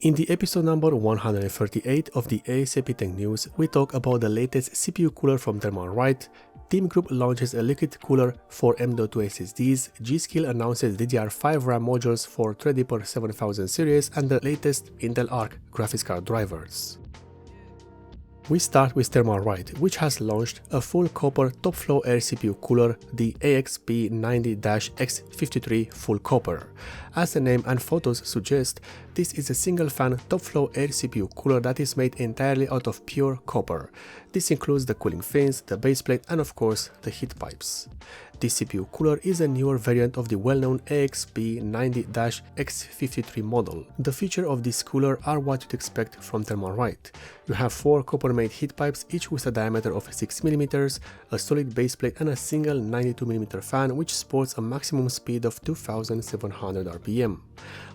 In the episode number 138 of the A.S.A.P Tech News, we talk about the latest CPU cooler from Thermalright, TeamGroup launches a liquid cooler for M.2 SSDs, G.Skill announces DDR5 RAM modules for Threadripper 7000 series, and the latest Intel Arc graphics card drivers. We start with Thermalright, which has launched a full copper top-flow air CPU cooler, the AXP90-X53 full copper. As the name and photos suggest, this is a single-fan top-flow air CPU cooler that is made entirely out of pure copper. This includes the cooling fins, the baseplate, and of course the heat pipes. This CPU cooler is a newer variant of the well-known AXP90-X53 model. The features of this cooler are what you'd expect from Thermalright. You have 4 copper-made heat pipes, each with a diameter of 6mm, a solid baseplate, and a single 92mm fan, which sports a maximum speed of 2700 RPM.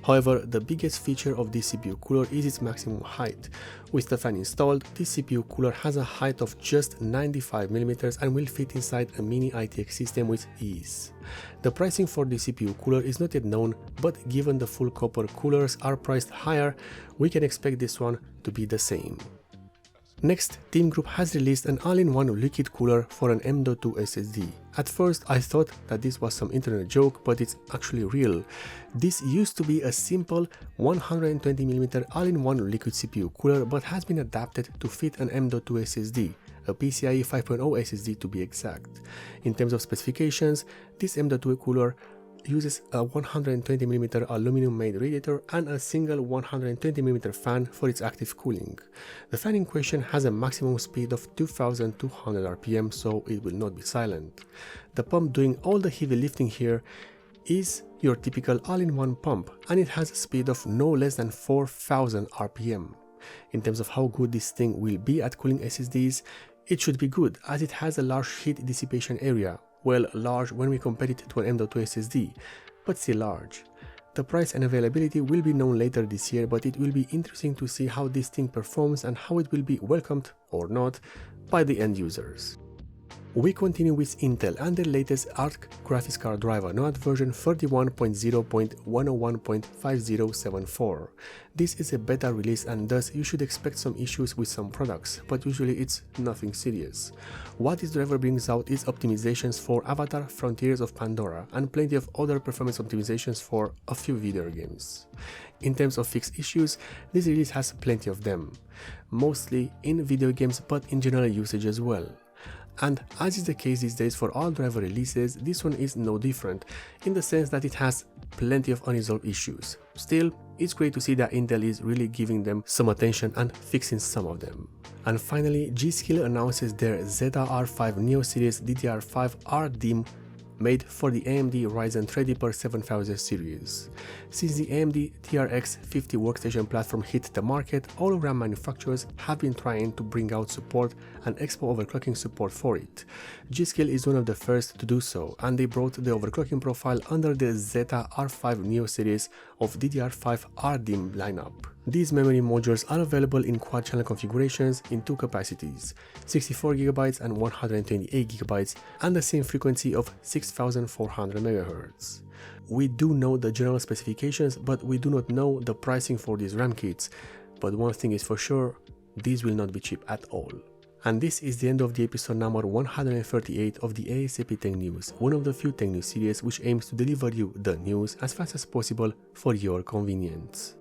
However, the biggest feature of this CPU cooler is its maximum height. With the fan installed, this CPU cooler has a height of just 95mm and will fit inside a mini ITX system with ease. The pricing for the CPU cooler is not yet known, but given the full copper coolers are priced higher, we can expect this one to be the same. Next, TeamGroup has released an all-in-one liquid cooler for an M.2 SSD. At first I thought that this was some internet joke, but it's actually real. This used to be a simple 120mm all-in-one liquid CPU cooler, but has been adapted to fit an M.2 SSD, a PCIe 5.0 SSD to be exact. In terms of specifications, this M.2 cooler uses a 120mm aluminum-made radiator and a single 120mm fan for its active cooling. The fan in question has a maximum speed of 2200 RPM, so it will not be silent. The pump doing all the heavy lifting here is your typical all-in-one pump, and it has a speed of no less than 4000 RPM. In terms of how good this thing will be at cooling SSDs, it should be good, as it has a large heat dissipation area. Well, large when we compare it to an M.2 SSD, but still large. The price and availability will be known later this year, but it will be interesting to see how this thing performs and how it will be welcomed, or not, by the end users. We continue with Intel and their latest Arc graphics card driver, now at version 31.0.101.5074. This is a beta release, and thus you should expect some issues with some products, but usually it's nothing serious. What this driver brings out is optimizations for Avatar: Frontiers of Pandora and plenty of other performance optimizations for a few video games. In terms of fixed issues, this release has plenty of them, mostly in video games but in general usage as well. And as is the case these days for all driver releases, this one is no different, in the sense that it has plenty of unresolved issues. Still, it's great to see that Intel is really giving them some attention and fixing some of them. And finally, G.Skill announces their Zeta R5 Neo series DDR5 R-DIMM made for the AMD Ryzen Threadripper 7000 series. Since the AMD TRX50 workstation platform hit the market, all RAM manufacturers have been trying to bring out support and export overclocking support for it. G.Skill is one of the first to do so, and they brought the overclocking profile under the Zeta R5 Neo series of DDR5 R-DIMM lineup. These memory modules are available in quad-channel configurations in 2 capacities, 64GB and 128GB, and the same frequency of 6400 MHz. We do know the general specifications, but we do not know the pricing for these RAM kits. But one thing is for sure, these will not be cheap at all. And this is the end of the episode number 138 of the A.S.A.P Tech News, one of the few tech news series which aims to deliver you the news as fast as possible for your convenience.